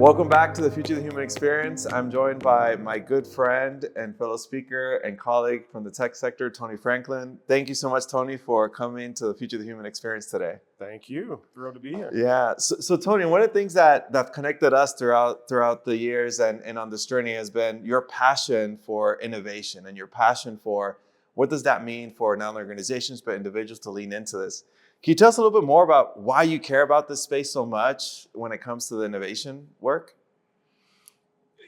Welcome back to the Future of the Human Experience. I'm joined by my good friend and fellow speaker and colleague from the tech sector, Tony Franklin. Thank you so much, Tony, for coming to the Future of the Human Experience today. Thank you. Thrilled to be here. Yeah. So Tony, one of the things that connected us throughout the years and on this journey has been your passion for innovation and your passion for what does that mean for not only organizations, but individuals to lean into this. Can you tell us a little bit more about why you care about this space so much when it comes to the innovation work?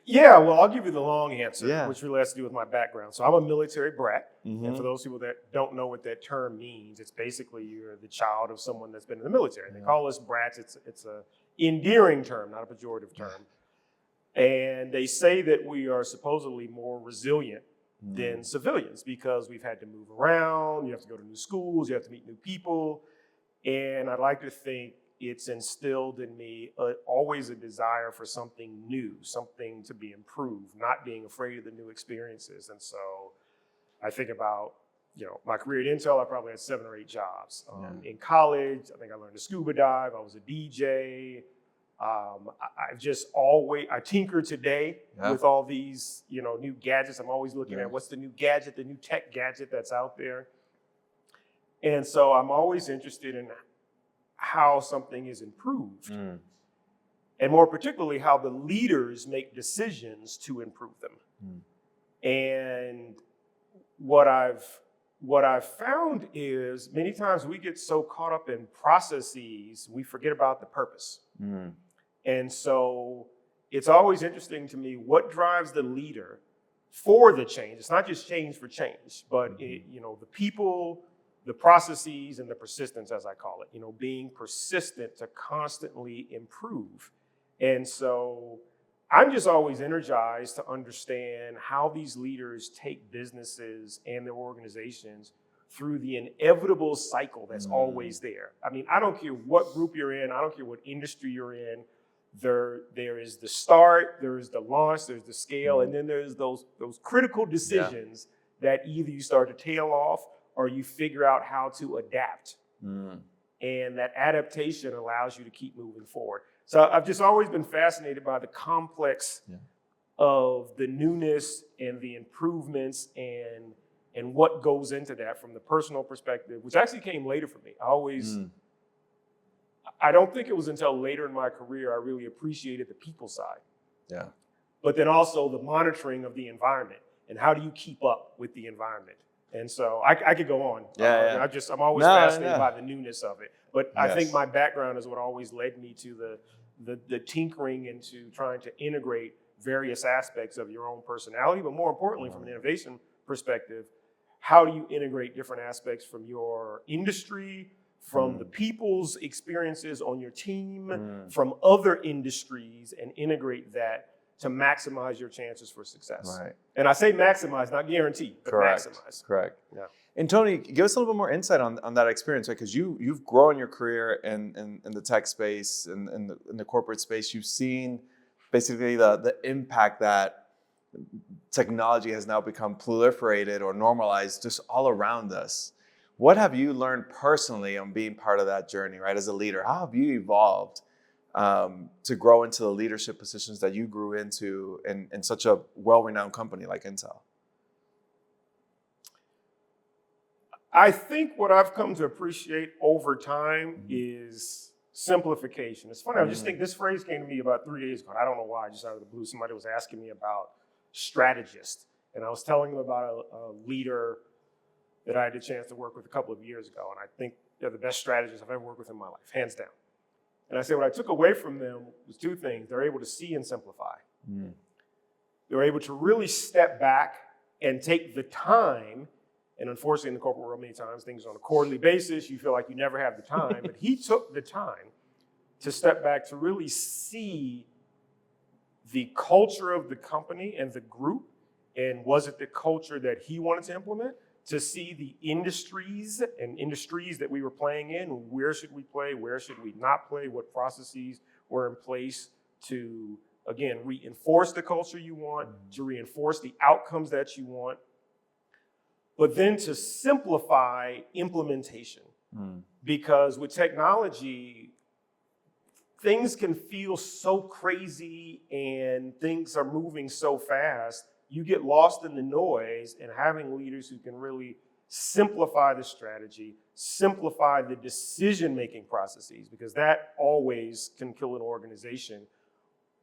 Yeah, well, I'll give you the long answer, Yeah. which really has to do with my background. So I'm a military brat. Mm-hmm. And for those people that don't know what that term means, it's basically you're the child of someone that's been in the military. They call us brats. It's a endearing term, not a pejorative term. And they say that we are supposedly more resilient than civilians because we've had to move around. You have to go to new schools. You have to meet new people. And I'd like to think it's instilled in me always a desire for something new, something to be improved, not being afraid of the new experiences. And so I think about, my career at Intel, I probably had 7 or 8 jobs. In college, I think I learned to scuba dive. I was a DJ. I tinker today with all these, new gadgets. I'm always looking at what's the new gadget, the new tech gadget that's out there. And so I'm always interested in how something is improved, and more particularly how the leaders make decisions to improve them. And what I've found is many times we get so caught up in processes, we forget about the purpose. And so it's always interesting to me what drives the leader for the change. It's not just change for change, but the people, the processes, and the persistence, as I call it, being persistent to constantly improve. And so I'm just always energized to understand how these leaders take businesses and their organizations through the inevitable cycle that's always there. I mean, I don't care what group you're in, I don't care what industry you're in. There is the start, there is the launch, there's the scale, and then there's those critical decisions that either you start to tail off or you figure out how to adapt. And that adaptation allows you to keep moving forward. So I've just always been fascinated by the complex of the newness and the improvements and what goes into that from the personal perspective, which actually came later for me. I don't think it was until later in my career I really appreciated the people side. But then also the monitoring of the environment and how do you keep up with the environment. And so I could go on. I'm always fascinated by the newness of it. But I think my background is what always led me to the tinkering into trying to integrate various aspects of your own personality, but more importantly, from an innovation perspective, how do you integrate different aspects from your industry, from the people's experiences on your team, from other industries, and integrate that to maximize your chances for success. Right. And I say maximize, not guarantee, but maximize. Correct. Yeah. And Tony, give us a little bit more insight on that experience, right? Because you've grown your career in the tech space and in the corporate space. You've seen basically the impact that technology has now become proliferated or normalized just all around us. What have you learned personally on being part of that journey, right? As a leader, how have you evolved to grow into the leadership positions that you grew into in such a well-renowned company like Intel? I think what I've come to appreciate over time is simplification. It's funny, I just think this phrase came to me about 3 days ago. I don't know why, just out of the blue. Somebody was asking me about strategist. And I was telling them about a leader that I had the chance to work with a couple of years ago. And I think they're the best strategists I've ever worked with in my life, hands down. And I said what I took away from them was 2 things. They're able to see and simplify. They're able to really step back and take the time. And unfortunately, in the corporate world, many times things are on a quarterly basis. You feel like you never have the time. But he took the time to step back to really see the culture of the company and the group. And was it the culture that he wanted to implement? To see the industries that we were playing in. Where should we play? Where should we not play? What processes were in place to, again, reinforce the culture you want, to reinforce the outcomes that you want, but then to simplify implementation. Because with technology, things can feel so crazy and things are moving so fast, you get lost in the noise, and having leaders who can really simplify the strategy, simplify the decision-making processes, because that always can kill an organization,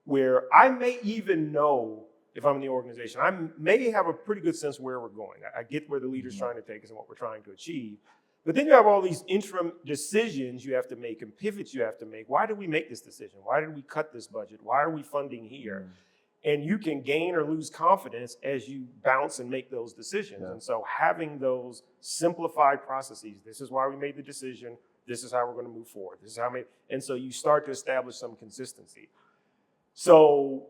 where I may even know, if I'm in the organization, I may have a pretty good sense where we're going. I get where the leader's trying to take us and what we're trying to achieve. But then you have all these interim decisions you have to make and pivots you have to make. Why did we make this decision? Why did we cut this budget? Why are we funding here? And you can gain or lose confidence as you bounce and make those decisions. And so having those simplified processes, this is why we made the decision, this is how we're going to move forward. This is how and so you start to establish some consistency. So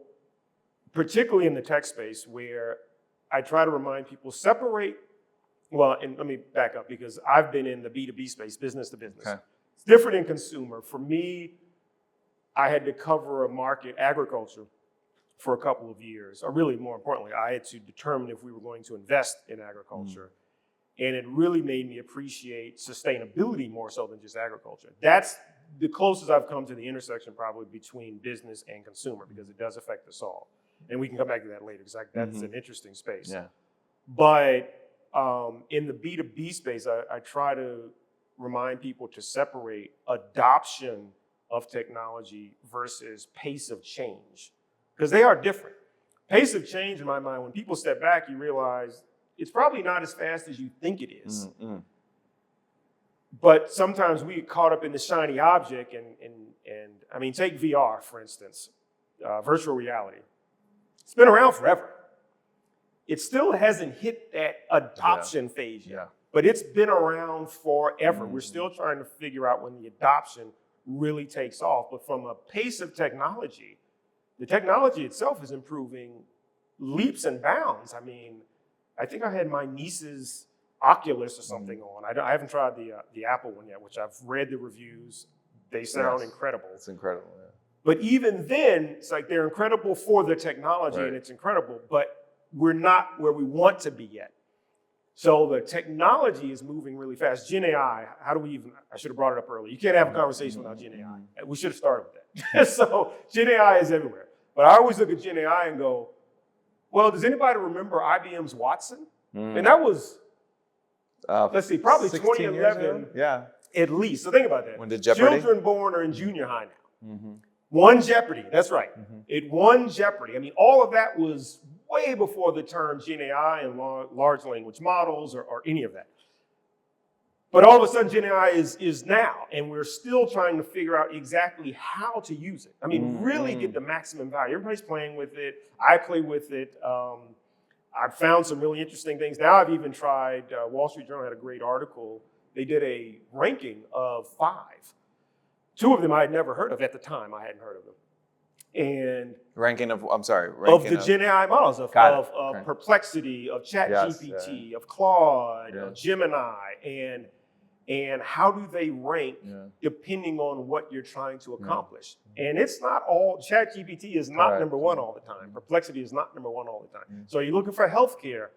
particularly in the tech space, where I try to remind people, separate, well, and let me back up, because I've been in the B2B space, business to business. Okay. It's different in consumer. For me, I had to cover a market, agriculture, for a couple of years, or really more importantly, I had to determine if we were going to invest in agriculture. And it really made me appreciate sustainability more so than just agriculture. That's the closest I've come to the intersection probably between business and consumer, because it does affect us all. And we can come back to that later, because that's an interesting space. Yeah. But in the B2B space, I try to remind people to separate adoption of technology versus pace of change, because they are different. Pace of change, in my mind, when people step back, you realize it's probably not as fast as you think it is. But sometimes we get caught up in the shiny object, and I mean, take VR, for instance, virtual reality. It's been around forever. It still hasn't hit that adoption phase yet, but it's been around forever. We're still trying to figure out when the adoption really takes off. But from a pace of technology, the technology itself is improving leaps and bounds. I mean, I think I had my niece's Oculus or something on. I haven't tried the Apple one yet, which I've read the reviews. They sound incredible. It's incredible, yeah. But even then, it's like they're incredible for the technology, and it's incredible, but we're not where we want to be yet. So the technology is moving really fast. Gen AI, how do we even, I should have brought it up earlier. You can't have a conversation without Gen AI. We should have started with that. So Gen AI is everywhere. But I always look at Gen AI and go, well, does anybody remember IBM's Watson? And that was, let's see, probably 2011 at least. So think about that. When did Jeopardy? Children born are in junior high now. Won Jeopardy, that's right. It won Jeopardy. I mean, all of that was way before the term Gen AI and large language models or any of that. But all of a sudden, Gen AI is now, and we're still trying to figure out exactly how to use it. I mean, really get the maximum value. Everybody's playing with it. I play with it. I've found some really interesting things. Now I've even tried, Wall Street Journal had a great article. They did a ranking of 5. 2 of them I had never heard of at the time. I hadn't heard of them. And ranking of the Gen AI models of Perplexity, of ChatGPT, of Claude, of Gemini, and how do they rank depending on what you're trying to accomplish. And it's not all, ChatGPT is not number 1 all the time. Perplexity is not number 1 all the time. So you're looking for healthcare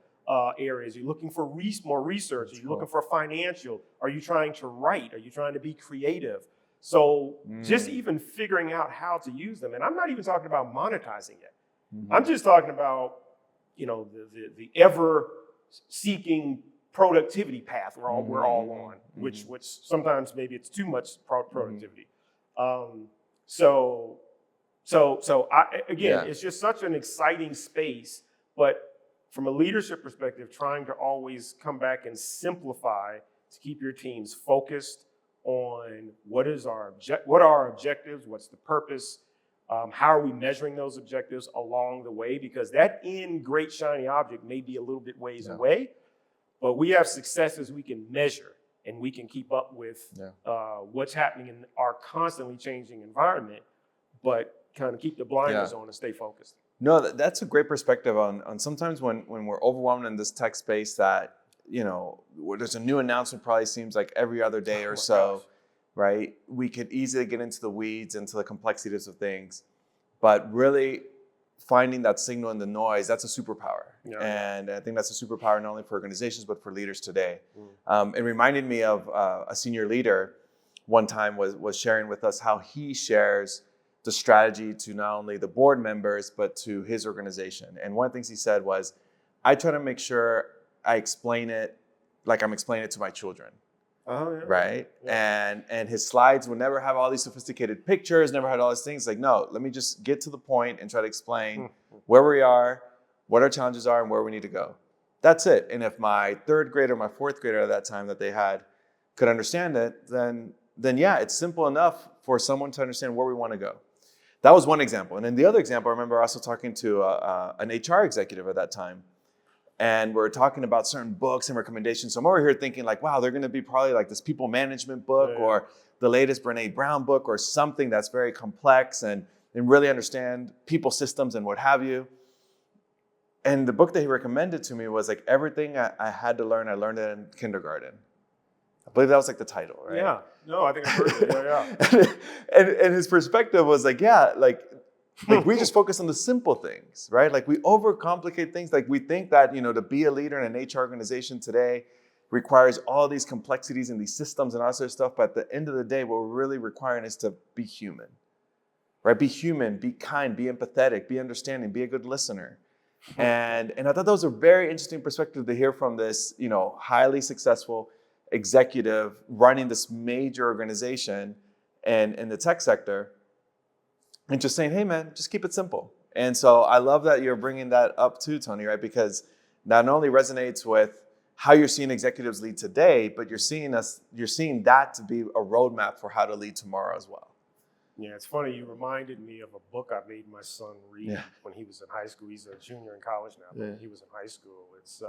areas, you're looking for more research, are you looking for financial, are you trying to write, are you trying to be creative? So just even figuring out how to use them, and I'm not even talking about monetizing yet. I'm just talking about, the ever seeking productivity path we're all on, which sometimes maybe it's too much productivity. So it's just such an exciting space, but from a leadership perspective, trying to always come back and simplify to keep your teams focused on what are our objectives, what's the purpose, how are we measuring those objectives along the way, because that end great shiny object may be a little bit ways away, but we have successes we can measure and we can keep up with what's happening in our constantly changing environment, but kind of keep the blinders on and stay focused. No, that's a great perspective on sometimes when we're overwhelmed in this tech space that, there's a new announcement probably seems like every other day or so, right? We could easily get into the weeds, into the complexities of things, but really finding that signal in the noise, that's a superpower. And I think that's a superpower not only for organizations, but for leaders today. It reminded me of a senior leader one time was sharing with us how he shares the strategy to not only the board members, but to his organization. And one of the things he said was, I try to make sure I explain it like I'm explaining it to my children. Oh, yeah. Right. Yeah. And his slides would never have all these sophisticated pictures, never had all these things. Like, no, let me just get to the point and try to explain where we are, what our challenges are, and where we need to go. That's it. And if my third grader, my fourth grader at that time that they had could understand it, then yeah, it's simple enough for someone to understand where we want to go. That was one example. And then the other example, I remember also talking to an HR executive at that time. And we're talking about certain books and recommendations. So I'm over here thinking like, wow, they're going to be probably like this people management book or the latest Brene Brown book or something that's very complex and really understand people systems and what have you. And the book that he recommended to me was like everything I had to learn, I learned it in kindergarten. I believe that was like the title, right? Yeah. No, I think I've heard it. Yeah. and his perspective was like, yeah, like we just focus on the simple things, right? Like we overcomplicate things. Like we think that, to be a leader in an HR organization today requires all these complexities and these systems and all sort of stuff. But at the end of the day, what we're really requiring is to be human, right? Be human, be kind, be empathetic, be understanding, be a good listener. And I thought that was a very interesting perspective to hear from this, highly successful executive running this major organization and in the tech sector. And just saying, hey, man, just keep it simple. And so I love that you're bringing that up too, Tony, right? Because not only resonates with how you're seeing executives lead today, but you're seeing that to be a roadmap for how to lead tomorrow as well. Yeah, it's funny. You reminded me of a book I made my son read when he was in high school. He's a junior in college now, but when he was in high school. It's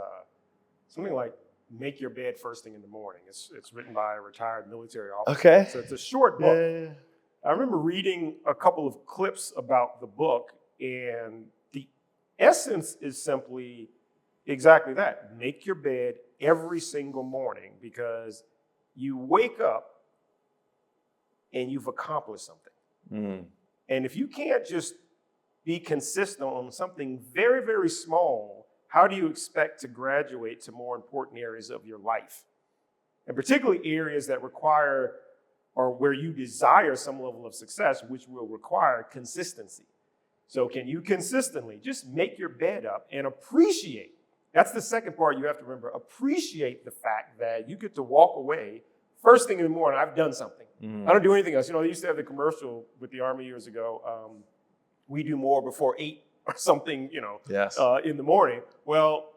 something like Make Your Bed First Thing in the Morning. It's written by a retired military officer. Okay. So it's a short book. Yeah. I remember reading a couple of clips about the book, and the essence is simply exactly that. Make your bed every single morning because you wake up and you've accomplished something. Mm. And if you can't just be consistent on something very, very small, how do you expect to graduate to more important areas of your life? And particularly areas that require or where you desire some level of success, which will require consistency. So can you consistently just make your bed up and appreciate? That's the second part you have to remember. Appreciate the fact that you get to walk away first thing in the morning. I've done something. I don't do anything else. They used to have the commercial with the Army years ago. We do more before 8 or something, in the morning. Well,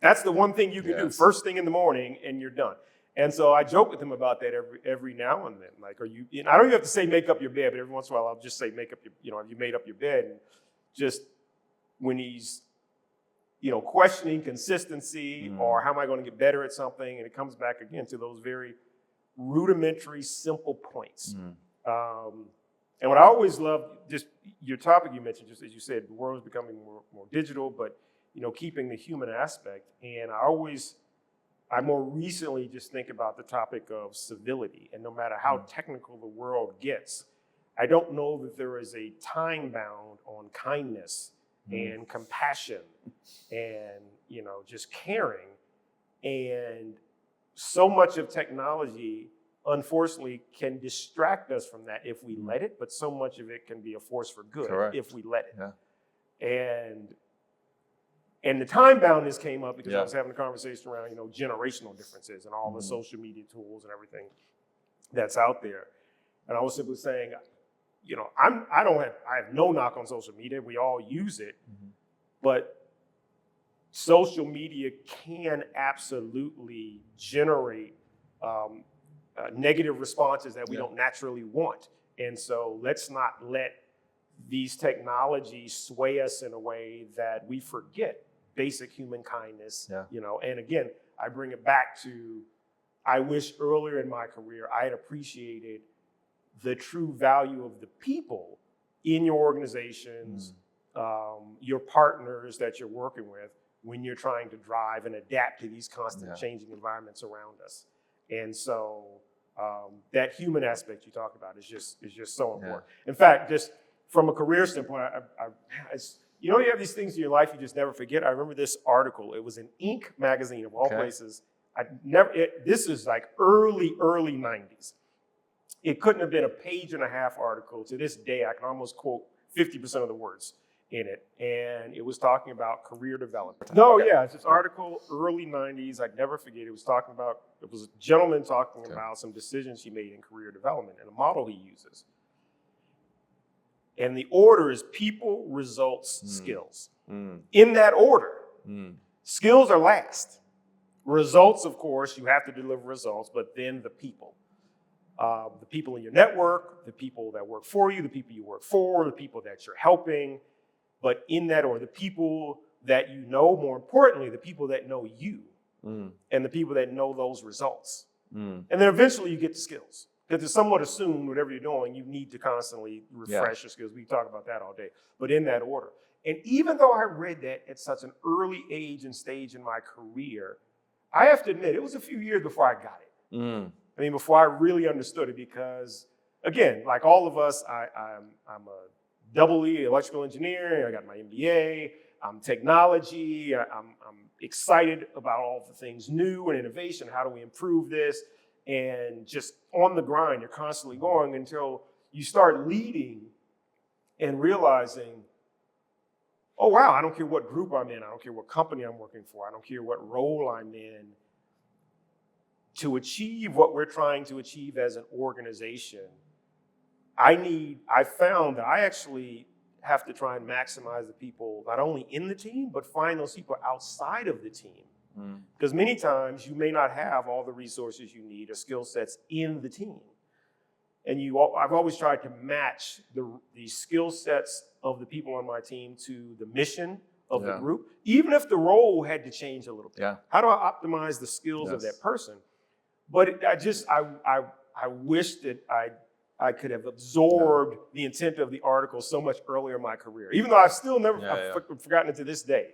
that's the one thing you can do first thing in the morning and you're done. And so I joke with him about that every now and then. Like, I don't even have to say make up your bed, but every once in a while I'll just say make up your, have you made up your bed? And just when he's, questioning consistency or how am I going to get better at something? And it comes back again to those very rudimentary, simple points. And what I always love, just your topic you mentioned, just as you said, the world is becoming more digital, but, keeping the human aspect. And I more recently just think about the topic of civility. And no matter how technical the world gets, I don't know that there is a time bound on kindness and compassion and, just caring. And so much of technology, unfortunately, can distract us from that if we let it, but so much of it can be a force for good if we let it. Yeah. And the time boundness came up because I was having a conversation around, generational differences and all the social media tools and everything that's out there. And I was simply saying, I have no knock on social media. We all use it, but social media can absolutely generate negative responses that we don't naturally want. And so let's not let these technologies sway us in a way that we forget basic human kindness, and again, I bring it back to, I wish earlier in my career, I had appreciated the true value of the people in your organizations, your partners that you're working with when you're trying to drive and adapt to these constant changing environments around us. And so that human aspect you talk about is just so important. In fact, just from a career standpoint, you have these things in your life you just never forget. I remember this article. It was in Inc. magazine of all places. This is like early 90s. It couldn't have been a page-and-a-half article. To this day, I can almost quote 50% of the words in it. And it was talking about career development. No, Okay. yeah, it's this article, early 90s. I'd never forget. It was a gentleman talking about some decisions he made in career development and a model he uses. And the order is people, results, skills. In that order. Skills are last. Results, of course, you have to deliver results, but then the people. The people in your network, the people that work for you, the people you work for, the people that you're helping. But in that order, the people that you know, more importantly, the people that know you, and the people that know those results. And then eventually you get the skills. Because it's somewhat assumed whatever you're doing, you need to constantly refresh your skills. We talk about that all day, but in that order. And even though I read that at such an early age and stage in my career, I have to admit, it was a few years before I got it. I mean, before I really understood it, because again, like all of us, I'm a double E electrical engineer. I got my MBA. I'm technology. I'm excited about all the things new and innovation. How do we improve this? And just on the grind, you're constantly going until you start leading and realizing, oh, wow, I don't care what group I'm in. I don't care what company I'm working for. I don't care what role I'm in. To achieve what we're trying to achieve as an organization, I found that I actually have to try and maximize the people, not only in the team, but find those people outside of the team. Because many times you may not have all the resources you need or skill sets in the team. And I've always tried to match the skill sets of the people on my team to the mission of the group, even if the role had to change a little bit. How do I optimize the skills of that person? But I wish that I could have absorbed the intent of the article so much earlier in my career, even though I've still forgotten it to this day.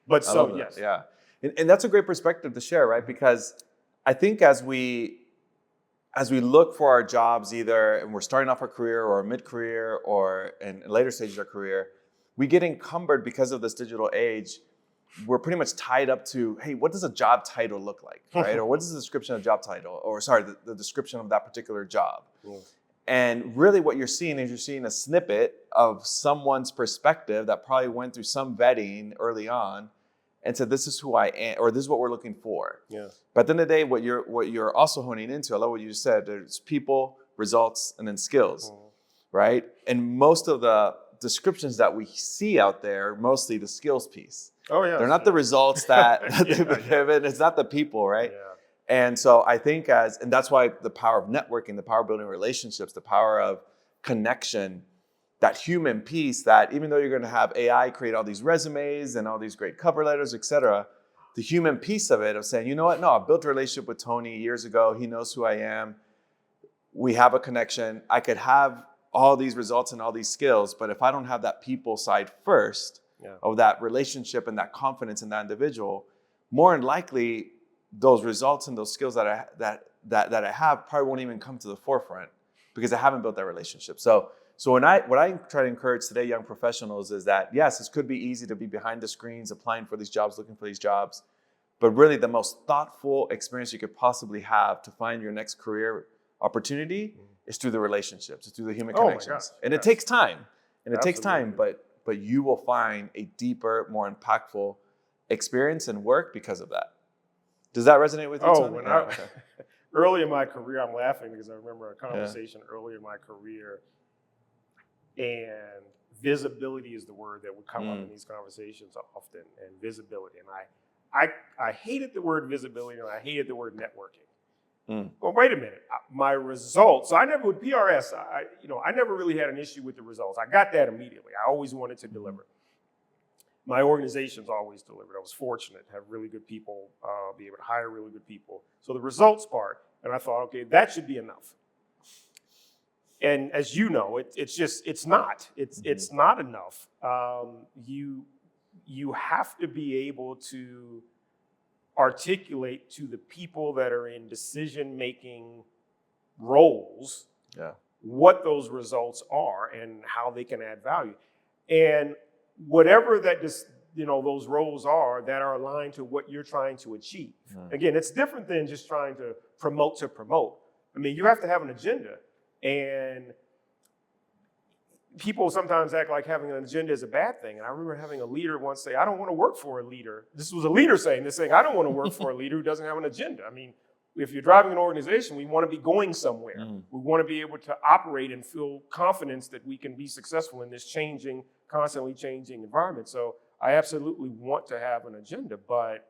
But so, yes. Yeah. And that's a great perspective to share, right? Because I think as we look for our jobs, either and we're starting off our career or mid-career or in later stages of our career, we get encumbered because of this digital age. We're pretty much tied up to, hey, what does a job title look like, right? Or what is the description of job title? Or sorry, the description of that particular job. And really what you're seeing is you're seeing a snippet of someone's perspective that probably went through some vetting early on and said, this is who I am, or this is what we're looking for. But at the end of the day, what you're also honing into, I love what you just said, there's people, results, and then skills, right? And most of the descriptions that we see out there, mostly the skills piece. They're not the results that they've been given. It's not the people, right? And so I think and that's why the power of networking, the power of building relationships, the power of connection, that human piece, that even though you're going to have AI create all these resumes and all these great cover letters, et cetera, the human piece of it, of saying, you know what? No, I built a relationship with Tony years ago. He knows who I am. We have a connection. I could have all these results and all these skills, but if I don't have that people side first of that relationship and that confidence in that individual, more than likely, those results and those skills that I have probably won't even come to the forefront because I haven't built that relationship. So what I try to encourage today young professionals is that, yes, this could be easy to be behind the screens, applying for these jobs, looking for these jobs, but really the most thoughtful experience you could possibly have to find your next career opportunity is through the relationships, it's through the human connections. And it takes time. And it takes time, but you will find a deeper, more impactful experience and work because of that. Does that resonate with you, Tony? Early in my career, I'm laughing because I remember a conversation early in my career, and visibility is the word that would come up in these conversations often, and visibility. And I hated the word visibility, and I hated the word networking. Well, wait a minute. My results, so I never, with PRS, I never really had an issue with the results. I got that immediately. I always wanted to deliver. My organization's always delivered. I was fortunate to have really good people, be able to hire really good people. So the results part, and I thought, okay, that should be enough. And as you know, it's not. It's not enough. You have to be able to articulate to the people that are in decision-making roles what those results are and how they can add value. And whatever those roles are that are aligned to what you're trying to achieve. Again, it's different than just trying to promote. I mean, you have to have an agenda. And people sometimes act like having an agenda is a bad thing. And I remember having a leader once say, I don't want to work for a leader. This was a leader saying this, saying, I don't want to work for a leader who doesn't have an agenda. I mean, if you're driving an organization, we want to be going somewhere. We want to be able to operate and feel confidence that we can be successful in this changing, constantly changing environment. So I absolutely want to have an agenda, but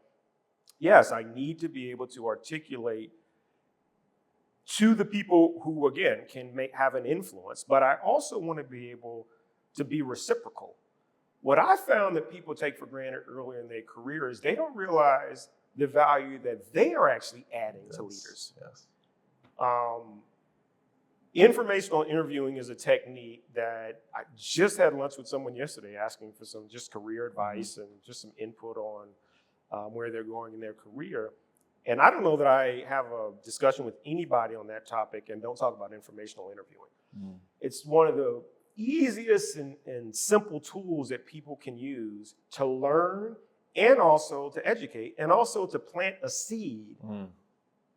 yes, I need to be able to articulate to the people who, again, can have an influence, but I also want to be able to be reciprocal. What I found that people take for granted early in their career is they don't realize the value that they are actually adding to leaders. Yes. Informational interviewing is a technique that I just had lunch with someone yesterday asking for some just career advice and just some input on where they're going in their career. And I don't know that I have a discussion with anybody on that topic and don't talk about informational interviewing. It's one of the easiest and simple tools that people can use to learn and also to educate and also to plant a seed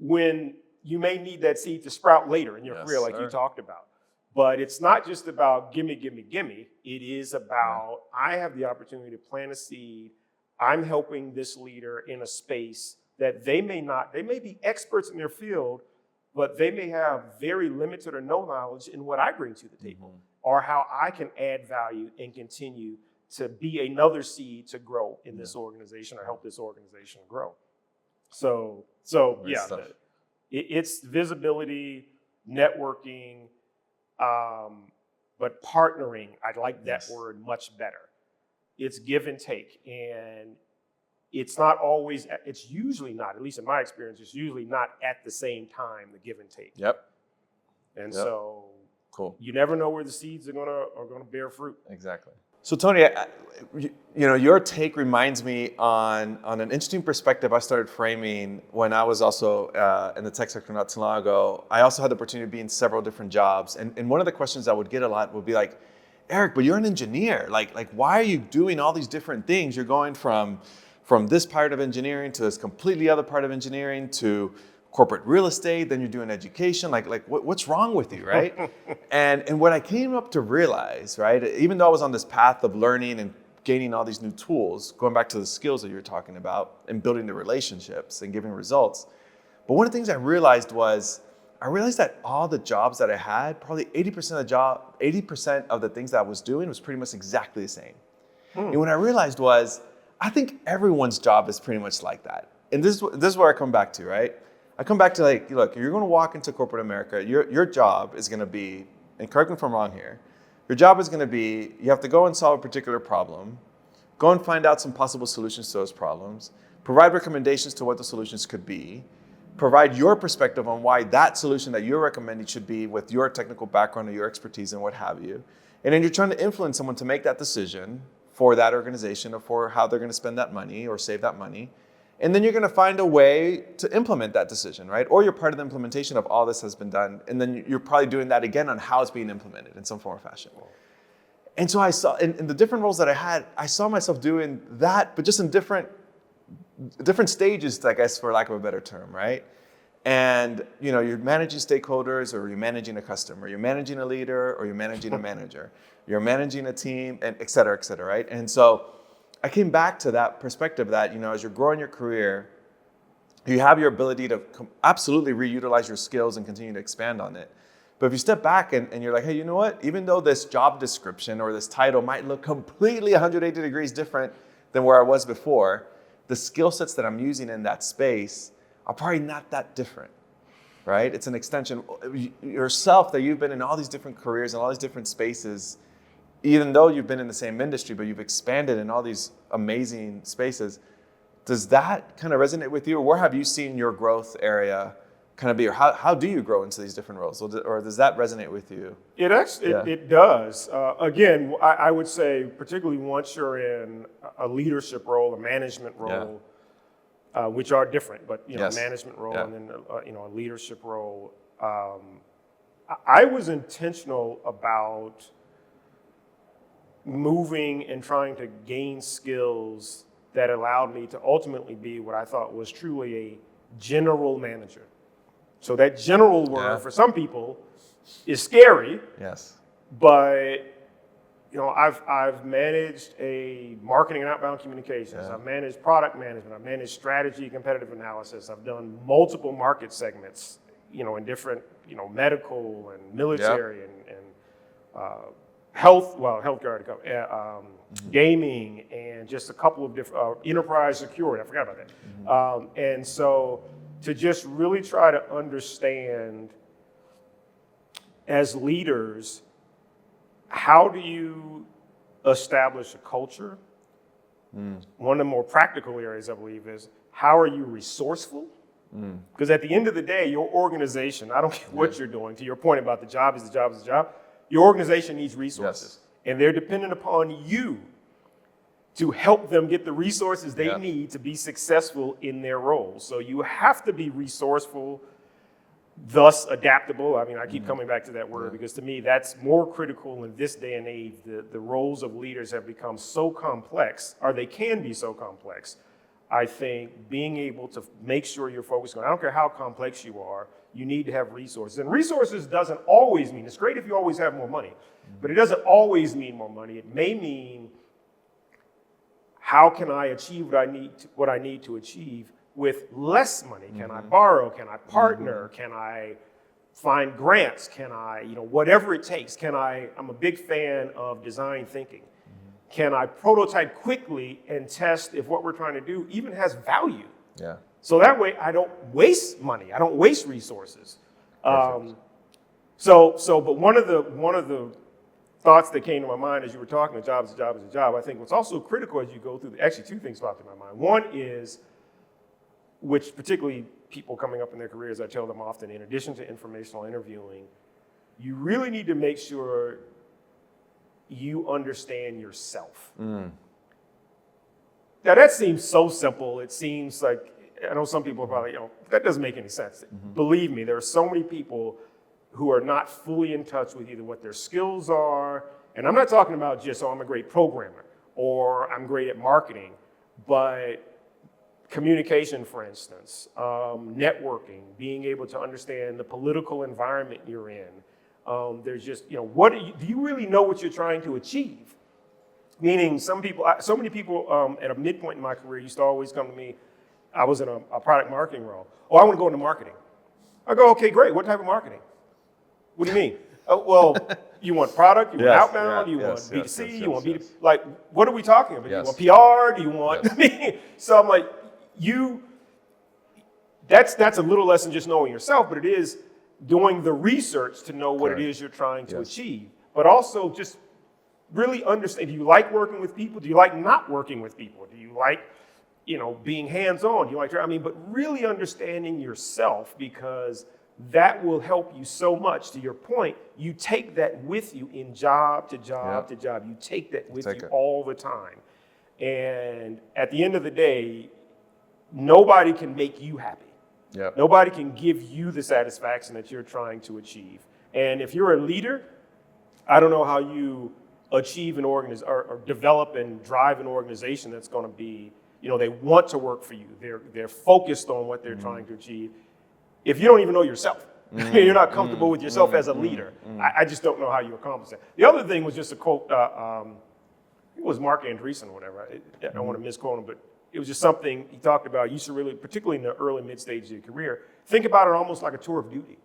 when you may need that seed to sprout later in your career, like you talked about. But it's not just about gimme, gimme, gimme. It is about I have the opportunity to plant a seed. I'm helping this leader in a space that they may be experts in their field, but they may have very limited or no knowledge in what I bring to the table or how I can add value and continue to be another seed to grow in this organization or help this organization grow. So yeah, it's visibility, networking, but partnering. I like that word much better. It's give and take, and it's usually not, at least in my experience, it's usually not at the same time, the give and take. So you never know where the seeds are gonna bear fruit. Exactly. So Tony, your take reminds me on an interesting perspective I started framing when I was also in the tech sector not too long ago. I also had the opportunity to be in several different jobs, and one of the questions I would get a lot would be like, Eric, but you're an engineer. Like why are you doing all these different things? You're going from this part of engineering to this completely other part of engineering to corporate real estate, then you're doing education, what's wrong with you, right? and what I came up to realize, right, even though I was on this path of learning and gaining all these new tools, going back to the skills that you're talking about and building the relationships and giving results, but one of the things I realized that all the jobs that I had, probably 80% of the things that I was doing was pretty much exactly the same. And what I realized was, I think everyone's job is pretty much like that. And this is where I come back to, right? I come back to look, you're going to walk into corporate America. Your job is going to be, and correct me if I'm wrong here, your job is going to be, you have to go and solve a particular problem, go and find out some possible solutions to those problems, provide recommendations to what the solutions could be, provide your perspective on why that solution that you're recommending should be with your technical background or your expertise and what have you. And then you're trying to influence someone to make that decision for that organization or for how they're going to spend that money or save that money. And then you're going to find a way to implement that decision, right? Or you're part of the implementation of all this has been done. And then you're probably doing that again on how it's being implemented in some form or fashion. And so I saw, in the different roles that I had, I saw myself doing that, but just in different stages, I guess, for lack of a better term, right? And you're managing stakeholders, or you're managing a customer, you're managing a leader, or you're managing a manager, you're managing a team, and et cetera, right? And so I came back to that perspective that, as you're growing your career, you have your ability to absolutely reutilize your skills and continue to expand on it. But if you step back and you're like, hey, you know what? Even though this job description or this title might look completely 180 degrees different than where I was before, the skill sets that I'm using in that space are probably not that different, right? It's an extension. Yourself, that you've been in all these different careers and all these different spaces, even though you've been in the same industry, but you've expanded in all these amazing spaces. Does that kind of resonate with you? Or where have you seen your growth area kind of be? Or how do you grow into these different roles? Or does that resonate with you? It does. Again, I would say, particularly once you're in a leadership role, a management role, which are different, but management role and then a leadership role. I was intentional about moving and trying to gain skills that allowed me to ultimately be what I thought was truly a general manager. So that general word Yeah. for some people is scary, Yes. but I've managed a marketing and outbound communications. Yeah. I've managed product management. I've managed strategy, competitive analysis. I've done multiple market segments, in different, medical and military and healthcare, gaming, and just a couple of different enterprise security. I forgot about that. And so to just really try to understand as leaders, how do you establish a culture? One of the more practical areas, I believe, is how are you resourceful? Because at the end of the day, your organization, I don't care what you're doing, to your point about the job is the job is the job, your organization needs resources. Yes. And they're dependent upon you to help them get the resources they need to be successful in their roles. So you have to be resourceful, thus adaptable. I mean, I keep coming back to that word because to me, that's more critical in this day and age. The roles of leaders have become so complex, or they can be so complex. I think being able to make sure you're focused on, I don't care how complex you are, you need to have resources. And resources doesn't always mean, it's great if you always have more money, but it doesn't always mean more money. It may mean, how can I achieve what I need to achieve with less money? Can I borrow? Can I partner? Can I find grants? Can I, whatever it takes. I'm a big fan of design thinking. Can I prototype quickly and test if what we're trying to do even has value? Yeah. So that way I don't waste money. I don't waste resources. But one of the thoughts that came to my mind as you were talking, a job is a job is a job. I think what's also critical as you go through, actually two things popped in my mind. One is, which particularly people coming up in their careers, I tell them often, in addition to informational interviewing, you really need to make sure you understand yourself. Now that seems so simple. It seems like, I know some people are probably, that doesn't make any sense. Believe me, there are so many people who are not fully in touch with either what their skills are, and I'm not talking about just, I'm a great programmer or I'm great at marketing, but communication, for instance, networking, being able to understand the political environment you're in. There's just, do you really know what you're trying to achieve? Meaning so many people at a midpoint in my career used to always come to me, I was in a product marketing role. Oh, I want to go into marketing. I go, okay, great. What type of marketing? What do you mean? Oh, well, you want product, you want outbound, you want B2C, you want B2B. Like, what are we talking about? Yes. Do you want PR? Do you want, I mean, so I'm like, that's a little less than just knowing yourself, but it is doing the research to know what it is you're trying to achieve. But also just really understand, do you like working with people? Do you like not working with people? Do you like, being hands-on? Do you like, but really understanding yourself, because that will help you so much. To your point, you take that with you in job to job to job. You take that with you all the time. And at the end of the day, nobody can make you happy. Yep. Nobody can give you the satisfaction that you're trying to achieve. And if you're a leader, I don't know how you achieve or develop and drive an organization that's going to be, they want to work for you. They're focused on what they're trying to achieve. If you don't even know yourself, you're not comfortable with yourself as a leader, I just don't know how you accomplish that. The other thing was just a quote, it was Mark Andreessen or whatever. I don't want to misquote him, but it was just something he talked about. You should really, particularly in the early, mid stages of your career, think about it almost like a tour of duty,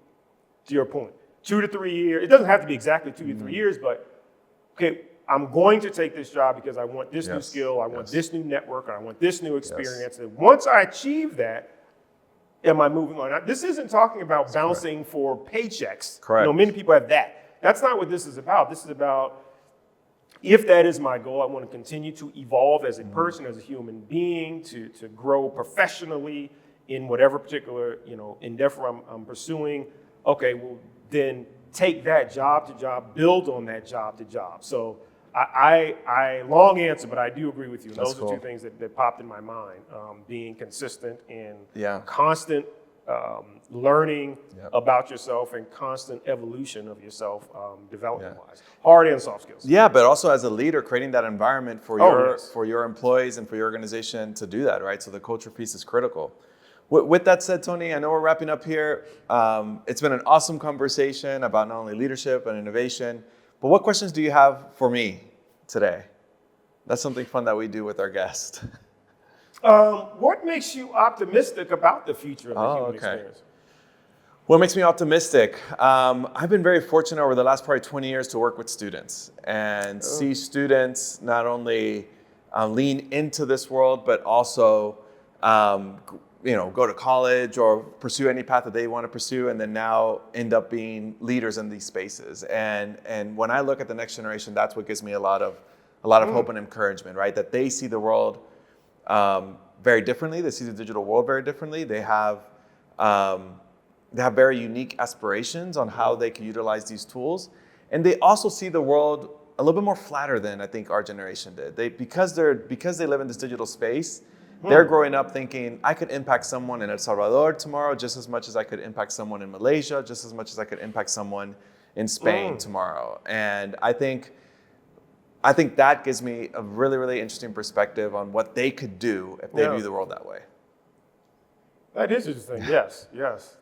to your point. 2 to 3 years. It doesn't have to be exactly 2 to 3 years, but okay, I'm going to take this job because I want this new skill, I want this new network, or I want this new experience. And once I achieve that, am I moving on? Now, this isn't talking about bouncing for paychecks. Correct. Many people have that. That's not what this is about. This is about, if that is my goal, I want to continue to evolve as a person, as a human being, to grow professionally in whatever particular endeavor I'm pursuing. Okay, well then take that job to job, build on that job to job. So I long answer, but I do agree with you. Those are two things that popped in my mind. Being consistent and constant learning about yourself and constant evolution of yourself development-wise. Hard and soft skills. Yeah, but also as a leader, creating that environment for your employees and for your organization to do that, right? So the culture piece is critical. With that said, Tony, I know we're wrapping up here. It's been an awesome conversation about not only leadership and innovation, but what questions do you have for me today? That's something fun that we do with our guests. What makes you optimistic about the future of the human experience? What makes me optimistic? I've been very fortunate over the last probably 20 years to work with students and see students not only lean into this world, but also go to college or pursue any path that they want to pursue, and then now end up being leaders in these spaces. And when I look at the next generation, that's what gives me a lot of hope and encouragement, right? That they see the world very differently. They see the digital world very differently. They have very unique aspirations on how they can utilize these tools. And they also see the world a little bit more flatter than I think our generation did. Because they live in this digital space, they're growing up thinking, I could impact someone in El Salvador tomorrow just as much as I could impact someone in Malaysia, just as much as I could impact someone in Spain tomorrow. And I think that gives me a really, really interesting perspective on what they could do if they view the world that way. That is interesting. Yes.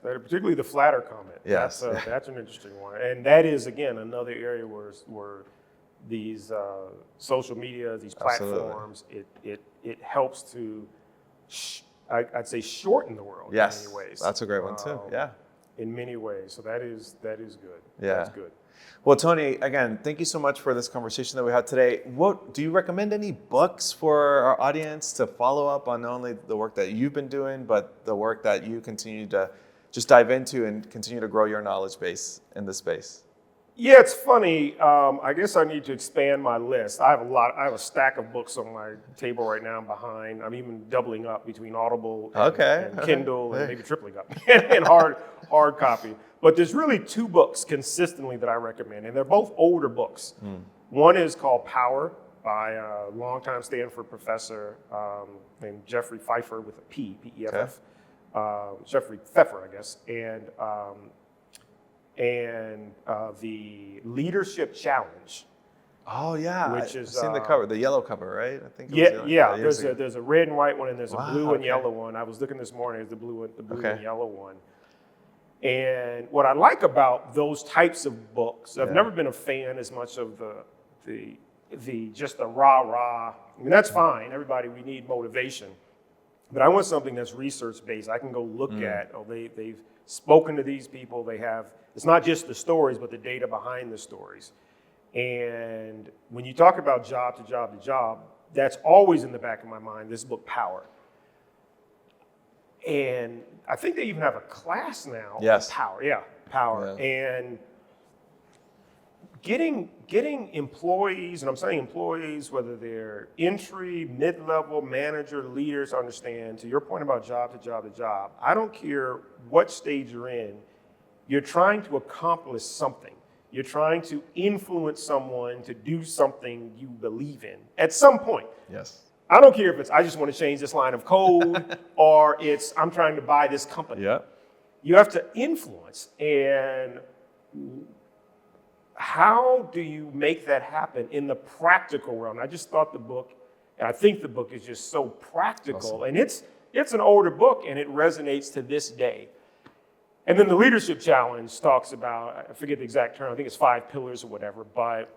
Particularly the flatter comment. Yes. That's an interesting one. And that is, again, another area where these social media, these platforms, it helps to, I'd say, shorten the world in many ways. That's a great one too. Yeah. In many ways. So that is good. Yeah. That's good. Well, Tony, again, thank you so much for this conversation that we had today. What do you recommend any books for our audience to follow up on not only the work that you've been doing, but the work that you continue to just dive into and continue to grow your knowledge base in this space? Yeah, it's funny. I guess I need to expand my list. I have a stack of books on my table right now. I'm even doubling up between Audible and Kindle, and maybe tripling up and hard copy. But there's really two books consistently that I recommend, and they're both older books. One is called Power by a longtime Stanford professor named Jeffrey Pfeiffer with a P, P-E-F-F. Jeffrey Pfeffer, I guess. And the Leadership Challenge. Oh yeah, which is, I've seen the cover, the yellow cover, right? I think. There's a red and white one, and there's a blue and yellow one. I was looking this morning at the blue and yellow one. And what I like about those types of books, I've never been a fan as much of the just the rah-rah. I mean, that's fine. Everybody, we need motivation. But I want something that's research-based. I can go look at, they've spoken to these people. It's not just the stories, but the data behind the stories. And when you talk about job to job to job, that's always in the back of my mind, this book, Power. And I think they even have a class now. Yes. Power. Yeah. And getting employees, and I'm saying employees, whether they're entry, mid-level, manager, leaders, understand, to your point about job to job to job, I don't care what stage you're in, you're trying to accomplish something. You're trying to influence someone to do something you believe in at some point. Yes. I don't care if it's, I just want to change this line of code, or it's, I'm trying to buy this company. Yeah. You have to influence. And how do you make that happen in the practical realm? I just thought the book, and I think the book is just so practical. Awesome. And it's an older book, and it resonates to this day. And then the Leadership Challenge talks about, I forget the exact term, I think it's 5 pillars or whatever, but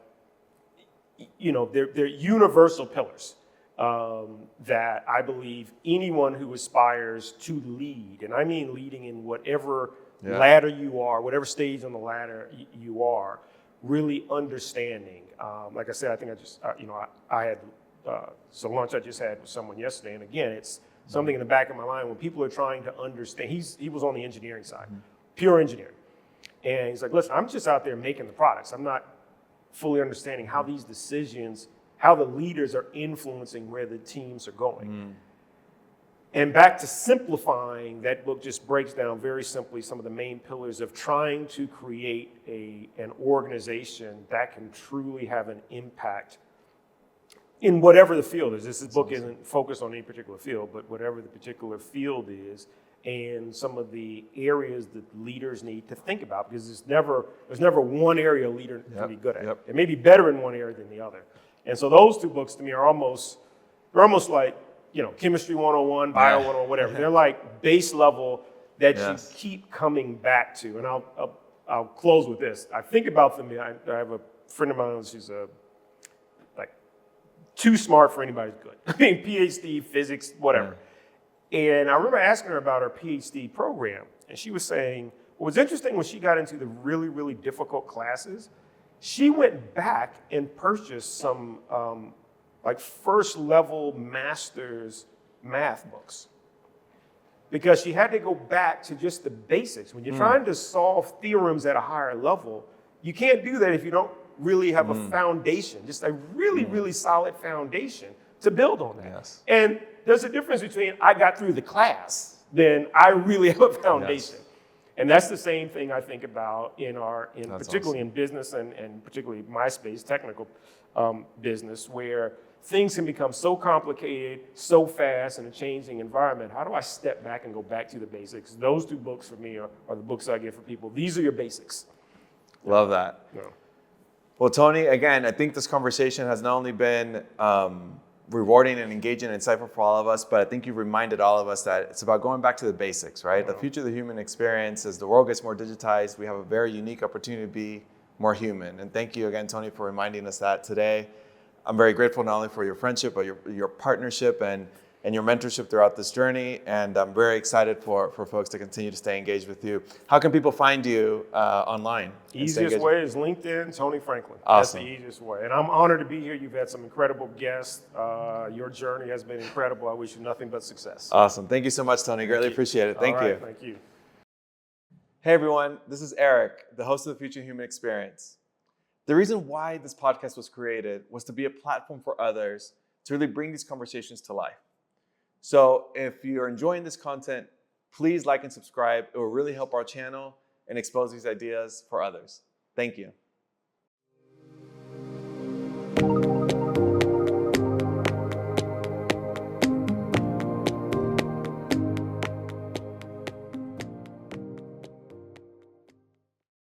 they're universal pillars. That I believe anyone who aspires to lead, and I mean leading in whatever ladder you are, whatever stage on the ladder you are, really understanding. Like I said, I think I had some lunch I just had with someone yesterday, and again, it's something in the back of my mind when people are trying to understand. He was on the engineering side, pure engineering, and he's like, listen, I'm just out there making the products. I'm not fully understanding how these decisions, how the leaders are influencing where the teams are going. And back to simplifying, that book just breaks down very simply some of the main pillars of trying to create an organization that can truly have an impact in whatever the field is. This book isn't focused on any particular field, but whatever the particular field is, and some of the areas that leaders need to think about, because there's never one area a leader can be good at. It may be better in one area than the other. And so those two books to me are almost like chemistry 101, bio 101, whatever. They're like base level that you keep coming back to. And I'll close with this. I think about them. I have a friend of mine. She's like too smart for anybody's good. I mean, PhD, physics, whatever. And I remember asking her about her PhD program, and she was saying, what was interesting when she got into the really, really difficult classes, she went back and purchased some like first level master's math books because she had to go back to just the basics. When you're trying to solve theorems at a higher level, you can't do that if you don't really have a foundation, just a really, really solid foundation to build on that. Yes. And there's a difference between I got through the class, then I really have a foundation. Yes. And that's the same thing I think about particularly in business and particularly my space, technical business, where things can become so complicated, so fast in a changing environment. How do I step back and go back to the basics? Those two books for me are the books I give for people. These are your basics. Love that. Yeah. Well, Tony, again, I think this conversation has not only been rewarding and engaging and insightful for all of us, but I think you've reminded all of us that it's about going back to the basics, right? The future of the human experience, as the world gets more digitized, we have a very unique opportunity to be more human. And thank you again, Tony, for reminding us that today. I'm very grateful not only for your friendship, but your partnership and your mentorship throughout this journey. And I'm very excited for folks to continue to stay engaged with you. How can people find you online? Easiest way is LinkedIn, Tony Franklin. Awesome. That's the easiest way. And I'm honored to be here. You've had some incredible guests. Your journey has been incredible. I wish you nothing but success. Awesome. Thank you so much, Tony. Greatly appreciate it. Thank you. Thank you. Hey, everyone. This is Eric, the host of the Future Human Experience. The reason why this podcast was created was to be a platform for others to really bring these conversations to life. So if you're enjoying this content, please like and subscribe. It will really help our channel and expose these ideas for others. Thank you.